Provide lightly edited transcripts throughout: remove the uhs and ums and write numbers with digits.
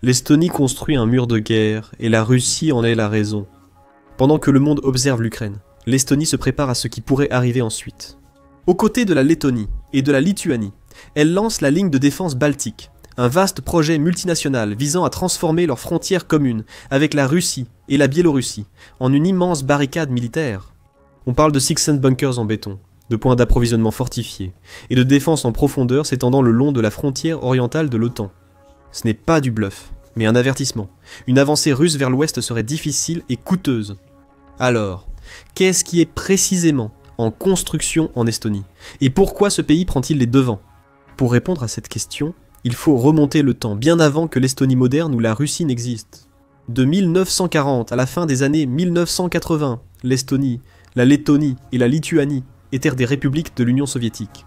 L'Estonie construit un mur de guerre et la Russie en est la raison. Pendant que le monde observe l'Ukraine, l'Estonie se prépare à ce qui pourrait arriver ensuite. Aux côtés de la Lettonie et de la Lituanie, elle lance la ligne de défense baltique, un vaste projet multinational visant à transformer leurs frontières communes avec la Russie et la Biélorussie en une immense barricade militaire. On parle de 600 bunkers en béton, de points d'approvisionnement fortifiés et de défense en profondeur s'étendant le long de la frontière orientale de l'OTAN. Ce n'est pas du bluff, mais un avertissement. Une avancée russe vers l'ouest serait difficile et coûteuse. Alors, qu'est-ce qui est précisément en construction en Estonie? Et pourquoi ce pays prend-il les devants? Pour répondre à cette question, il faut remonter le temps, bien avant que l'Estonie moderne ou la Russie n'existe. De 1940 à la fin des années 1980, l'Estonie, la Lettonie et la Lituanie étaient des républiques de l'Union soviétique.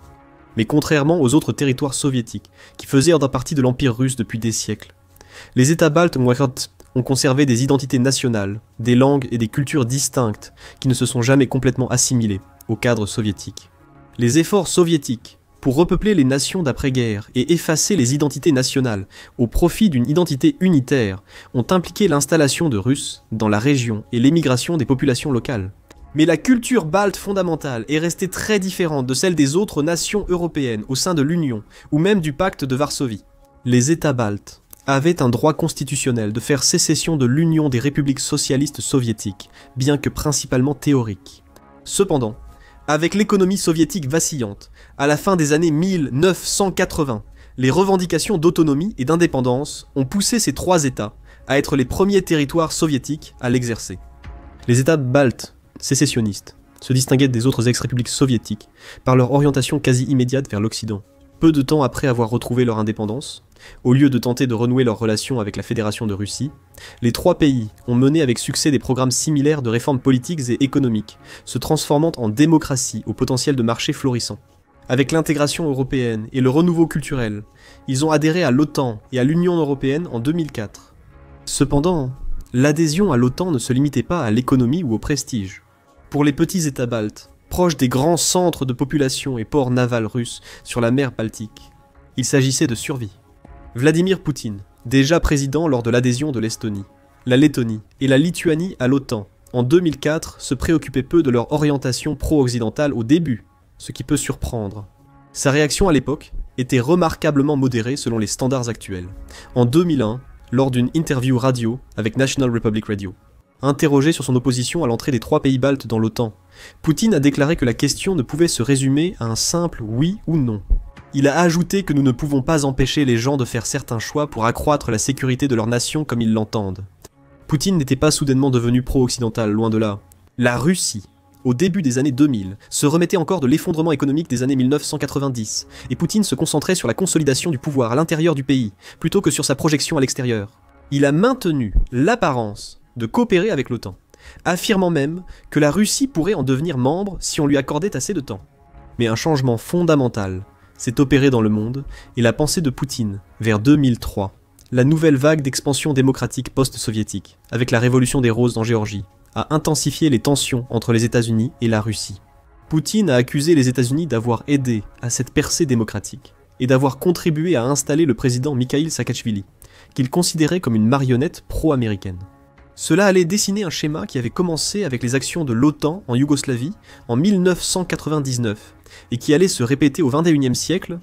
Mais contrairement aux autres territoires soviétiques, qui faisaient partie de l'Empire russe depuis des siècles, les États baltes ont conservé des identités nationales, des langues et des cultures distinctes qui ne se sont jamais complètement assimilées au cadre soviétique. Les efforts soviétiques pour repeupler les nations d'après-guerre et effacer les identités nationales au profit d'une identité unitaire ont impliqué l'installation de Russes dans la région et l'émigration des populations locales. Mais la culture balte fondamentale est restée très différente de celle des autres nations européennes au sein de l'Union ou même du pacte de Varsovie. Les États baltes avaient un droit constitutionnel de faire sécession de l'Union des républiques socialistes soviétiques, bien que principalement théorique. Cependant, avec l'économie soviétique vacillante, à la fin des années 1980, les revendications d'autonomie et d'indépendance ont poussé ces trois États à être les premiers territoires soviétiques à l'exercer. Les États baltes sécessionnistes se distinguaient des autres ex-républiques soviétiques par leur orientation quasi immédiate vers l'Occident. Peu de temps après avoir retrouvé leur indépendance, au lieu de tenter de renouer leurs relations avec la Fédération de Russie, les trois pays ont mené avec succès des programmes similaires de réformes politiques et économiques, se transformant en démocratie au potentiel de marché florissant. Avec l'intégration européenne et le renouveau culturel, ils ont adhéré à l'OTAN et à l'Union européenne en 2004. Cependant, l'adhésion à l'OTAN ne se limitait pas à l'économie ou au prestige. Pour les petits États baltes, proches des grands centres de population et ports navals russes sur la mer Baltique, il s'agissait de survie. Vladimir Poutine, déjà président lors de l'adhésion de l'Estonie, la Lettonie et la Lituanie à l'OTAN, en 2004 se préoccupait peu de leur orientation pro-occidentale au début, ce qui peut surprendre. Sa réaction à l'époque était remarquablement modérée selon les standards actuels. En 2001, lors d'une interview radio avec National Republic Radio, interrogé sur son opposition à l'entrée des trois pays baltes dans l'OTAN, Poutine a déclaré que la question ne pouvait se résumer à un simple oui ou non. Il a ajouté que nous ne pouvons pas empêcher les gens de faire certains choix pour accroître la sécurité de leur nation comme ils l'entendent. Poutine n'était pas soudainement devenu pro-occidental, loin de là. La Russie, au début des années 2000, se remettait encore de l'effondrement économique des années 1990, et Poutine se concentrait sur la consolidation du pouvoir à l'intérieur du pays, plutôt que sur sa projection à l'extérieur. Il a maintenu l'apparence de coopérer avec l'OTAN, affirmant même que la Russie pourrait en devenir membre si on lui accordait assez de temps. Mais un changement fondamental s'est opéré dans le monde, et la pensée de Poutine, vers 2003, la nouvelle vague d'expansion démocratique post-soviétique, avec la révolution des roses en Géorgie, a intensifié les tensions entre les États-Unis et la Russie. Poutine a accusé les États-Unis d'avoir aidé à cette percée démocratique, et d'avoir contribué à installer le président Mikhail Saakachvili, qu'il considérait comme une marionnette pro-américaine. Cela allait dessiner un schéma qui avait commencé avec les actions de l'OTAN en Yougoslavie en 1999 et qui allait se répéter au XXIe siècle.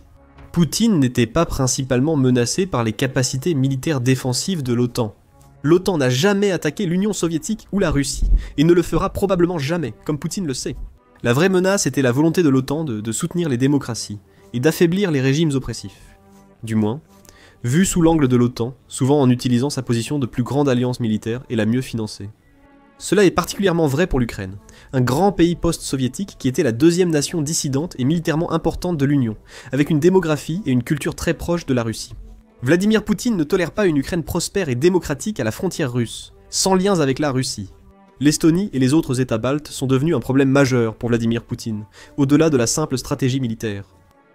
Poutine n'était pas principalement menacé par les capacités militaires défensives de l'OTAN. L'OTAN n'a jamais attaqué l'Union soviétique ou la Russie, et ne le fera probablement jamais, comme Poutine le sait. La vraie menace était la volonté de l'OTAN de soutenir les démocraties et d'affaiblir les régimes oppressifs. Du moins, vu sous l'angle de l'OTAN, souvent en utilisant sa position de plus grande alliance militaire et la mieux financée. Cela est particulièrement vrai pour l'Ukraine, un grand pays post-soviétique qui était la deuxième nation dissidente et militairement importante de l'Union, avec une démographie et une culture très proche de la Russie. Vladimir Poutine ne tolère pas une Ukraine prospère et démocratique à la frontière russe, sans liens avec la Russie. L'Estonie et les autres États baltes sont devenus un problème majeur pour Vladimir Poutine, au-delà de la simple stratégie militaire.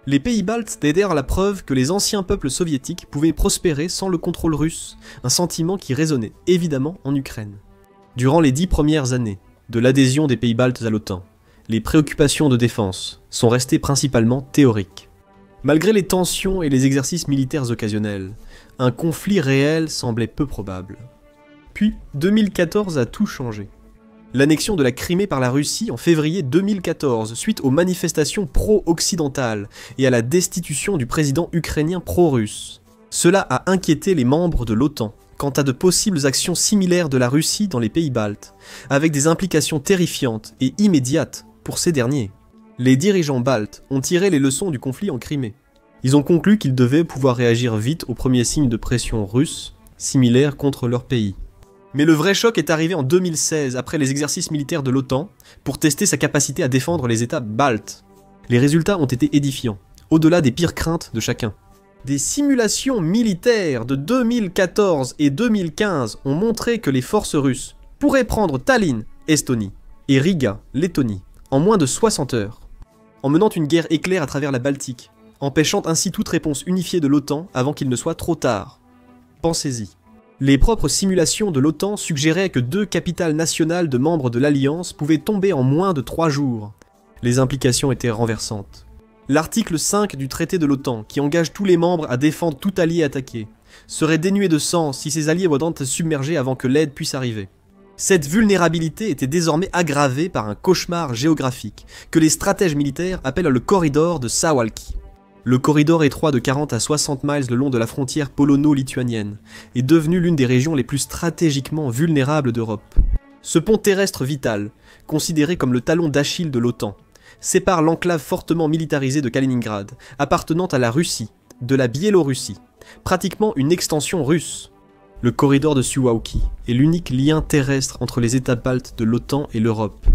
Les pays baltes étaient d'ailleurs la preuve que les anciens peuples soviétiques pouvaient prospérer sans le contrôle russe, un sentiment qui résonnait évidemment en Ukraine. Durant les 10 premières années de l'adhésion des pays baltes à l'OTAN, les préoccupations de défense sont restées principalement théoriques. Malgré les tensions et les exercices militaires occasionnels, Un conflit réel semblait peu probable. Puis, 2014 a tout changé. L'annexion de la Crimée par la Russie en février 2014, suite aux manifestations pro-occidentales et à la destitution du président ukrainien pro-russe. Cela a inquiété les membres de l'OTAN quant à de possibles actions similaires de la Russie dans les pays baltes, avec des implications terrifiantes et immédiates pour ces derniers. Les dirigeants baltes ont tiré les leçons du conflit en Crimée. Ils ont conclu qu'ils devaient pouvoir réagir vite aux premiers signes de pression russe, similaires contre leur pays. Mais le vrai choc est arrivé en 2016, après les exercices militaires de l'OTAN, pour tester sa capacité à défendre les États baltes. Les résultats ont été édifiants, au-delà des pires craintes de chacun. Des simulations militaires de 2014 et 2015 ont montré que les forces russes pourraient prendre Tallinn, Estonie, et Riga, Lettonie, en moins de 60 heures, en menant une guerre éclair à travers la Baltique, empêchant ainsi toute réponse unifiée de l'OTAN avant qu'il ne soit trop tard. Pensez-y. Les propres simulations de l'OTAN suggéraient que 2 capitales nationales de membres de l'Alliance pouvaient tomber en moins de 3 jours. Les implications étaient renversantes. L'article 5 du traité de l'OTAN, qui engage tous les membres à défendre tout allié attaqué, serait dénué de sens si ces alliés voient être submergés avant que l'aide puisse arriver. Cette vulnérabilité était désormais aggravée par un cauchemar géographique, que les stratèges militaires appellent le corridor de Suwałki. Le corridor étroit de 40 à 60 miles le long de la frontière polono-lituanienne est devenu l'une des régions les plus stratégiquement vulnérables d'Europe. Ce pont terrestre vital, considéré comme le talon d'Achille de l'OTAN, sépare l'enclave fortement militarisée de Kaliningrad, appartenant à la Russie, de la Biélorussie, pratiquement une extension russe. Le corridor de Suwałki est l'unique lien terrestre entre les États baltes de l'OTAN et l'Europe.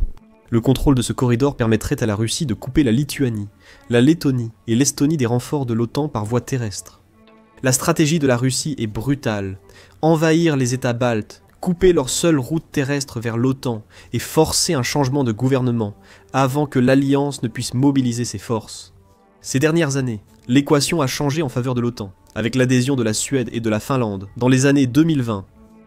Le contrôle de ce corridor permettrait à la Russie de couper la Lituanie, la Lettonie et l'Estonie des renforts de l'OTAN par voie terrestre. La stratégie de la Russie est brutale. Envahir les États baltes, couper leur seule route terrestre vers l'OTAN et forcer un changement de gouvernement avant que l'Alliance ne puisse mobiliser ses forces. Ces dernières années, l'équation a changé en faveur de l'OTAN, avec l'adhésion de la Suède et de la Finlande dans les années 2020.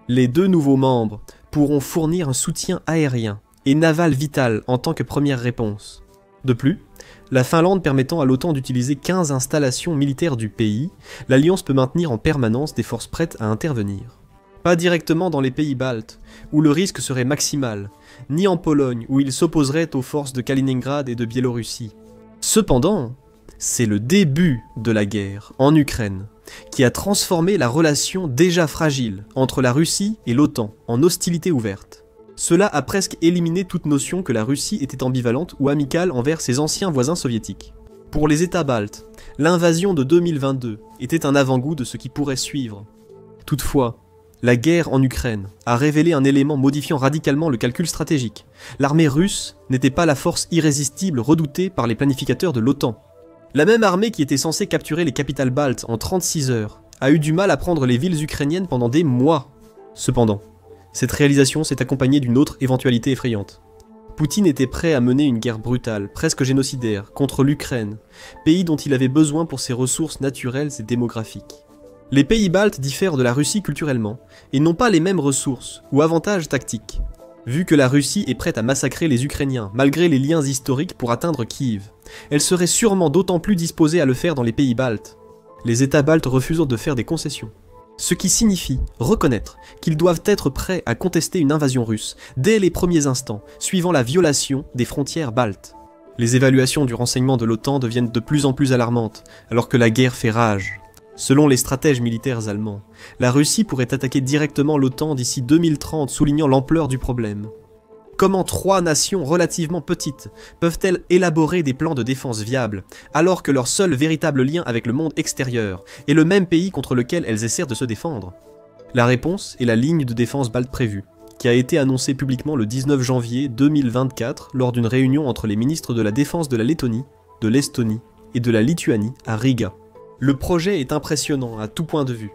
Les 2 nouveaux membres pourront fournir un soutien aérien et naval vital en tant que première réponse. De plus, la Finlande permettant à l'OTAN d'utiliser 15 installations militaires du pays, l'Alliance peut maintenir en permanence des forces prêtes à intervenir. Pas directement dans les pays baltes, où le risque serait maximal, ni en Pologne, où il s'opposerait aux forces de Kaliningrad et de Biélorussie. Cependant, c'est le début de la guerre en Ukraine, qui a transformé la relation déjà fragile entre la Russie et l'OTAN en hostilité ouverte. Cela a presque éliminé toute notion que la Russie était ambivalente ou amicale envers ses anciens voisins soviétiques. Pour les États baltes, l'invasion de 2022 était un avant-goût de ce qui pourrait suivre. Toutefois, la guerre en Ukraine a révélé un élément modifiant radicalement le calcul stratégique. L'armée russe n'était pas la force irrésistible redoutée par les planificateurs de l'OTAN. La même armée qui était censée capturer les capitales baltes en 36 heures a eu du mal à prendre les villes ukrainiennes pendant des mois. Cependant, cette réalisation s'est accompagnée d'une autre éventualité effrayante. Poutine était prêt à mener une guerre brutale, presque génocidaire, contre l'Ukraine, pays dont il avait besoin pour ses ressources naturelles et démographiques. Les pays baltes diffèrent de la Russie culturellement, et n'ont pas les mêmes ressources ou avantages tactiques. Vu que la Russie est prête à massacrer les Ukrainiens, malgré les liens historiques pour atteindre Kiev, elle serait sûrement d'autant plus disposée à le faire dans les pays baltes. Les États baltes refusent de faire des concessions. Ce qui signifie reconnaître qu'ils doivent être prêts à contester une invasion russe dès les premiers instants, suivant la violation des frontières baltes. Les évaluations du renseignement de l'OTAN deviennent de plus en plus alarmantes, alors que la guerre fait rage. Selon les stratèges militaires allemands, la Russie pourrait attaquer directement l'OTAN d'ici 2030, soulignant l'ampleur du problème. Comment 3 nations relativement petites peuvent-elles élaborer des plans de défense viables, alors que leur seul véritable lien avec le monde extérieur est le même pays contre lequel elles essaient de se défendre? La réponse est la ligne de défense balte prévue, qui a été annoncée publiquement le 19 janvier 2024 lors d'une réunion entre les ministres de la Défense de la Lettonie, de l'Estonie et de la Lituanie à Riga. Le projet est impressionnant à tout point de vue.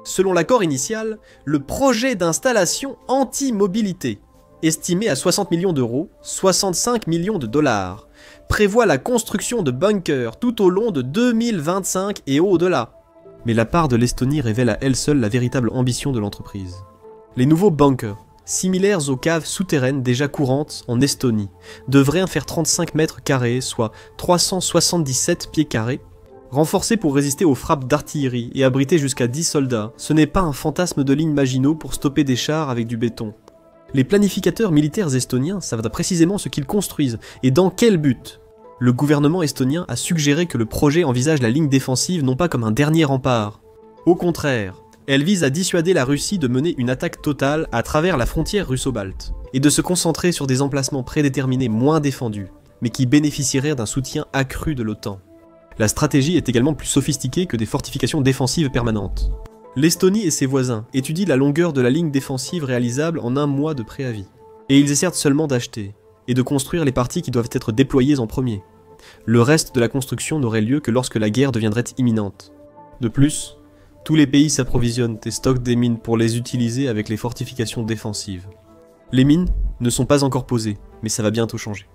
Selon l'accord initial, le projet d'installation anti-mobilité, estimé à 60 millions d'euros, 65 millions de dollars, prévoit la construction de bunkers tout au long de 2025 et au-delà. Mais la part de l'Estonie révèle à elle seule la véritable ambition de l'entreprise. Les nouveaux bunkers, similaires aux caves souterraines déjà courantes en Estonie, devraient faire 35 mètres carrés, soit 377 pieds carrés, Renforcés pour résister aux frappes d'artillerie et abriter jusqu'à 10 soldats, ce n'est pas un fantasme de lignes Maginot pour stopper des chars avec du béton. Les planificateurs militaires estoniens savent précisément ce qu'ils construisent et dans quel but. Le gouvernement estonien a suggéré que le projet envisage la ligne défensive non pas comme un dernier rempart. Au contraire, elle vise à dissuader la Russie de mener une attaque totale à travers la frontière russo-balte et de se concentrer sur des emplacements prédéterminés moins défendus, mais qui bénéficieraient d'un soutien accru de l'OTAN. La stratégie est également plus sophistiquée que des fortifications défensives permanentes. L'Estonie et ses voisins étudient la longueur de la ligne défensive réalisable en 1 mois de préavis. Et ils essaient seulement d'acheter, et de construire les parties qui doivent être déployées en premier. Le reste de la construction n'aurait lieu que lorsque la guerre deviendrait imminente. De plus, tous les pays s'approvisionnent et stockent des mines pour les utiliser avec les fortifications défensives. Les mines ne sont pas encore posées, mais ça va bientôt changer.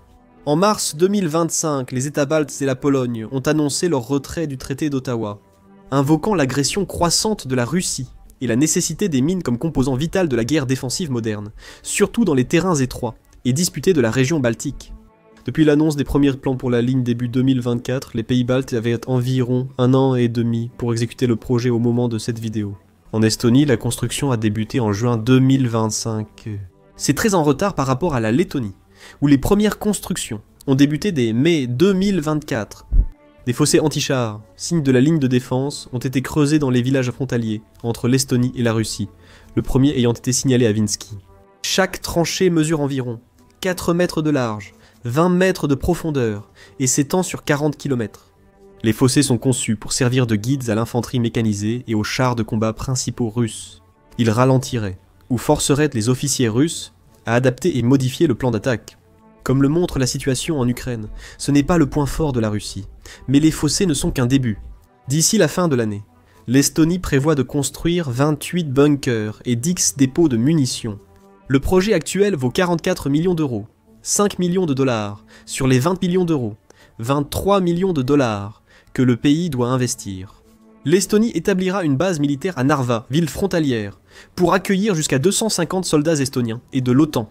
En mars 2025, les États baltes et la Pologne ont annoncé leur retrait du traité d'Ottawa, invoquant l'agression croissante de la Russie et la nécessité des mines comme composant vital de la guerre défensive moderne, surtout dans les terrains étroits et disputés de la région baltique. Depuis l'annonce des premiers plans pour la ligne début 2024, les pays baltes avaient environ 1 an et demi pour exécuter le projet au moment de cette vidéo. En Estonie, la construction a débuté en juin 2025. C'est très en retard par rapport à la Lettonie, où les premières constructions ont débuté dès mai 2024. Des fossés anti-chars, signe de la ligne de défense, ont été creusés dans les villages frontaliers, entre l'Estonie et la Russie, le premier ayant été signalé à Vinsky. Chaque tranchée mesure environ 4 mètres de large, 20 mètres de profondeur, et s'étend sur 40 km. Les fossés sont conçus pour servir de guides à l'infanterie mécanisée et aux chars de combat principaux russes. Ils ralentiraient, ou forceraient les officiers russes à adapter et modifier le plan d'attaque. Comme le montre la situation en Ukraine, ce n'est pas le point fort de la Russie, mais les fossés ne sont qu'un début. D'ici la fin de l'année, l'Estonie prévoit de construire 28 bunkers et 10 dépôts de munitions. Le projet actuel vaut 44 millions d'euros, 5 millions de dollars, sur les 20 millions d'euros, 23 millions de dollars que le pays doit investir. L'Estonie établira une base militaire à Narva, ville frontalière, pour accueillir jusqu'à 250 soldats estoniens et de l'OTAN.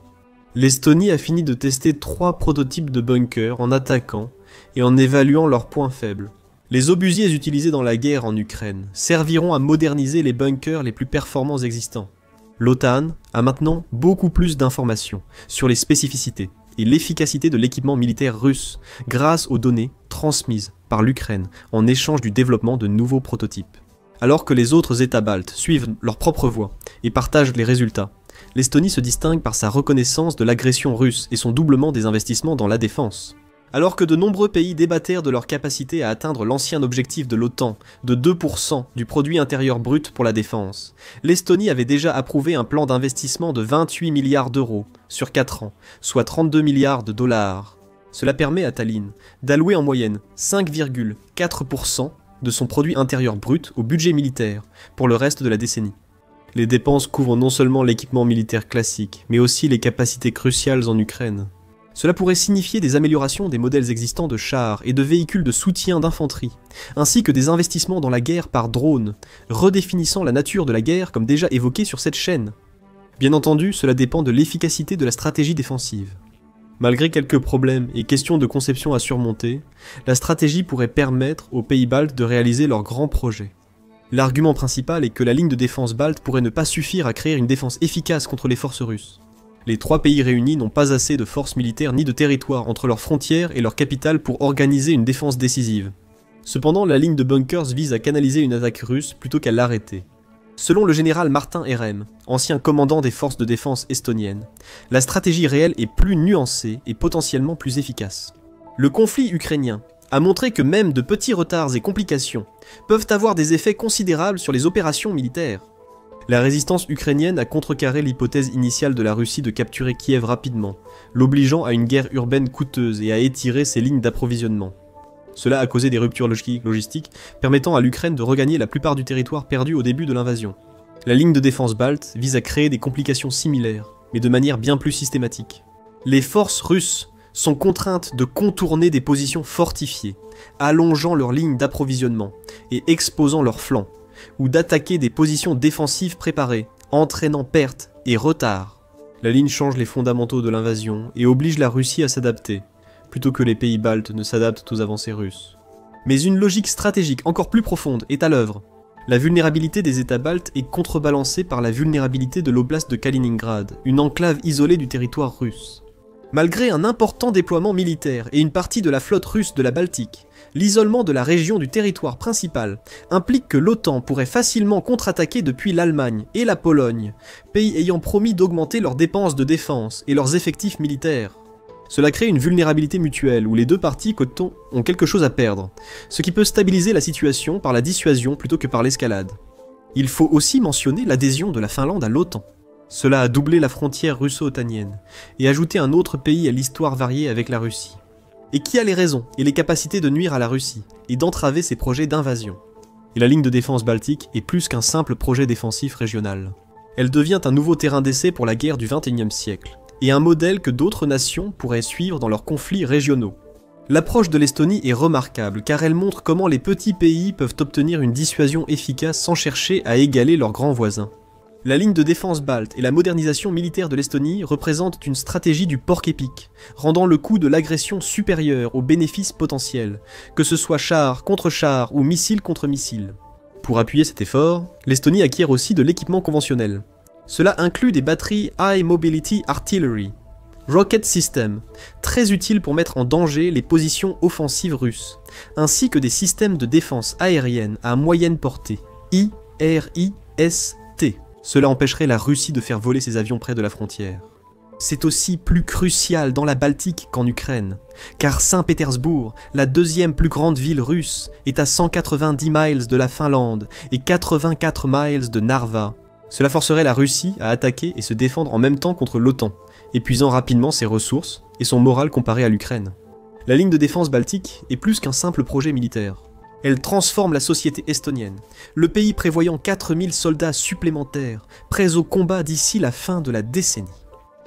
L'Estonie a fini de tester 3 prototypes de bunkers en attaquant et en évaluant leurs points faibles. Les obusiers utilisés dans la guerre en Ukraine serviront à moderniser les bunkers les plus performants existants. L'OTAN a maintenant beaucoup plus d'informations sur les spécificités et l'efficacité de l'équipement militaire russe grâce aux données transmises par l'Ukraine en échange du développement de nouveaux prototypes. Alors que les autres États baltes suivent leur propre voie et partagent les résultats, l'Estonie se distingue par sa reconnaissance de l'agression russe et son doublement des investissements dans la défense. Alors que de nombreux pays débattèrent de leur capacité à atteindre l'ancien objectif de l'OTAN de 2% du produit intérieur brut pour la défense, l'Estonie avait déjà approuvé un plan d'investissement de 28 milliards d'euros sur 4 ans, soit 32 milliards de dollars. Cela permet à Tallinn d'allouer en moyenne 5,4% de son produit intérieur brut au budget militaire pour le reste de la décennie. Les dépenses couvrent non seulement l'équipement militaire classique, mais aussi les capacités cruciales en Ukraine. Cela pourrait signifier des améliorations des modèles existants de chars et de véhicules de soutien d'infanterie, ainsi que des investissements dans la guerre par drone, redéfinissant la nature de la guerre comme déjà évoqué sur cette chaîne. Bien entendu, cela dépend de l'efficacité de la stratégie défensive. Malgré quelques problèmes et questions de conception à surmonter, la stratégie pourrait permettre aux pays baltes de réaliser leurs grands projets. L'argument principal est que la ligne de défense balte pourrait ne pas suffire à créer une défense efficace contre les forces russes. Les 3 pays réunis n'ont pas assez de forces militaires ni de territoire entre leurs frontières et leur capitale pour organiser une défense décisive. Cependant, la ligne de bunkers vise à canaliser une attaque russe plutôt qu'à l'arrêter. Selon le général Martin Herem, ancien commandant des forces de défense estoniennes, la stratégie réelle est plus nuancée et potentiellement plus efficace. Le conflit ukrainien a montré que même de petits retards et complications peuvent avoir des effets considérables sur les opérations militaires. La résistance ukrainienne a contrecarré l'hypothèse initiale de la Russie de capturer Kiev rapidement, l'obligeant à une guerre urbaine coûteuse et à étirer ses lignes d'approvisionnement. Cela a causé des ruptures logistiques permettant à l'Ukraine de regagner la plupart du territoire perdu au début de l'invasion. La ligne de défense balte vise à créer des complications similaires, mais de manière bien plus systématique. Les forces russes sont contraintes de contourner des positions fortifiées, allongeant leurs lignes d'approvisionnement et exposant leurs flancs, ou d'attaquer des positions défensives préparées, entraînant pertes et retards. La ligne change les fondamentaux de l'invasion et oblige la Russie à s'adapter, plutôt que les pays baltes ne s'adaptent aux avancées russes. Mais une logique stratégique encore plus profonde est à l'œuvre. La vulnérabilité des États baltes est contrebalancée par la vulnérabilité de l'oblast de Kaliningrad, une enclave isolée du territoire russe. Malgré un important déploiement militaire et une partie de la flotte russe de la Baltique, l'isolement de la région du territoire principal implique que l'OTAN pourrait facilement contre-attaquer depuis l'Allemagne et la Pologne, pays ayant promis d'augmenter leurs dépenses de défense et leurs effectifs militaires. Cela crée une vulnérabilité mutuelle où les deux parties ont quelque chose à perdre, ce qui peut stabiliser la situation par la dissuasion plutôt que par l'escalade. Il faut aussi mentionner l'adhésion de la Finlande à l'OTAN. Cela a doublé la frontière russo-otanienne et ajouté un autre pays à l'histoire variée avec la Russie. Et qui a les raisons et les capacités de nuire à la Russie et d'entraver ses projets d'invasion. Et la ligne de défense baltique est plus qu'un simple projet défensif régional. Elle devient un nouveau terrain d'essai pour la guerre du XXIe siècle, et un modèle que d'autres nations pourraient suivre dans leurs conflits régionaux. L'approche de l'Estonie est remarquable car elle montre comment les petits pays peuvent obtenir une dissuasion efficace sans chercher à égaler leurs grands voisins. La ligne de défense balte et la modernisation militaire de l'Estonie représentent une stratégie du porc-épic, rendant le coût de l'agression supérieur aux bénéfices potentiels, que ce soit char contre char ou missile contre missile. Pour appuyer cet effort, l'Estonie acquiert aussi de l'équipement conventionnel. Cela inclut des batteries High Mobility Artillery, Rocket System, très utiles pour mettre en danger les positions offensives russes, ainsi que des systèmes de défense aérienne à moyenne portée, IRIS-T. Cela empêcherait la Russie de faire voler ses avions près de la frontière. C'est aussi plus crucial dans la Baltique qu'en Ukraine, car Saint-Pétersbourg, la deuxième plus grande ville russe, est à 190 miles de la Finlande et 84 miles de Narva. Cela forcerait la Russie à attaquer et se défendre en même temps contre l'OTAN, épuisant rapidement ses ressources et son moral comparé à l'Ukraine. La ligne de défense baltique est plus qu'un simple projet militaire. Elle transforme la société estonienne, le pays prévoyant 4000 soldats supplémentaires, prêts au combat d'ici la fin de la décennie.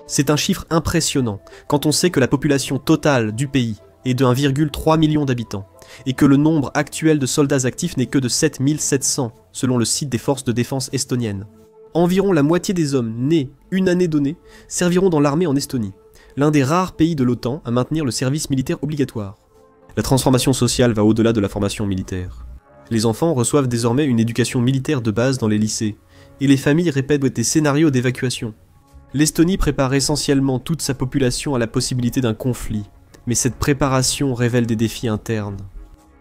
C'est un chiffre impressionnant quand on sait que la population totale du pays est de 1,3 million d'habitants, et que le nombre actuel de soldats actifs n'est que de 7700, selon le site des forces de défense estoniennes. Environ la moitié des hommes nés une année donnée serviront dans l'armée en Estonie, l'un des rares pays de l'OTAN à maintenir le service militaire obligatoire. La transformation sociale va au-delà de la formation militaire. Les enfants reçoivent désormais une éducation militaire de base dans les lycées, et les familles répètent des scénarios d'évacuation. L'Estonie prépare essentiellement toute sa population à la possibilité d'un conflit, mais cette préparation révèle des défis internes.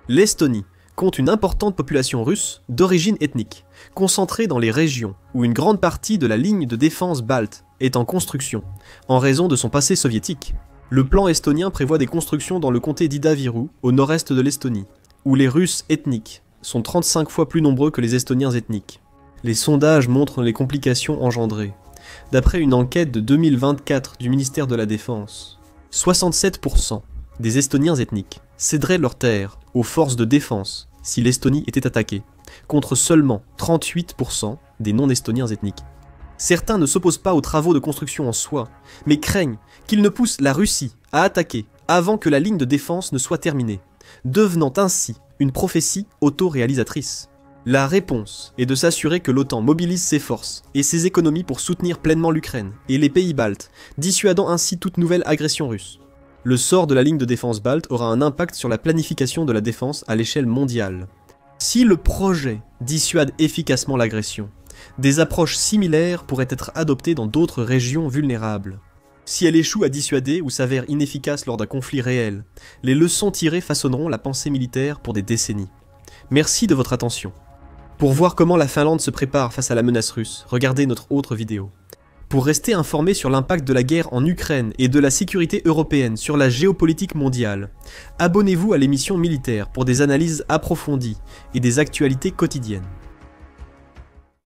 L'Estonie compte une importante population russe d'origine ethnique, concentrée dans les régions où une grande partie de la ligne de défense balte est en construction, en raison de son passé soviétique. Le plan estonien prévoit des constructions dans le comté d'Ida-Viru, au nord-est de l'Estonie, où les Russes ethniques sont 35 fois plus nombreux que les Estoniens ethniques. Les sondages montrent les complications engendrées. D'après une enquête de 2024 du ministère de la Défense, 67% des Estoniens ethniques céderaient leurs terres aux forces de défense si l'Estonie était attaquée, contre seulement 38% des non-Estoniens ethniques. Certains ne s'opposent pas aux travaux de construction en soi, mais craignent qu'ils ne poussent la Russie à attaquer avant que la ligne de défense ne soit terminée, devenant ainsi une prophétie auto-réalisatrice. La réponse est de s'assurer que l'OTAN mobilise ses forces et ses économies pour soutenir pleinement l'Ukraine et les pays baltes, dissuadant ainsi toute nouvelle agression russe. Le sort de la ligne de défense balte aura un impact sur la planification de la défense à l'échelle mondiale. Si le projet dissuade efficacement l'agression, des approches similaires pourraient être adoptées dans d'autres régions vulnérables. Si elle échoue à dissuader ou s'avère inefficace lors d'un conflit réel, les leçons tirées façonneront la pensée militaire pour des décennies. Merci de votre attention. Pour voir comment la Finlande se prépare face à la menace russe, regardez notre autre vidéo. Pour rester informé sur l'impact de la guerre en Ukraine et de la sécurité européenne sur la géopolitique mondiale, abonnez-vous à l'émission Militaire pour des analyses approfondies et des actualités quotidiennes.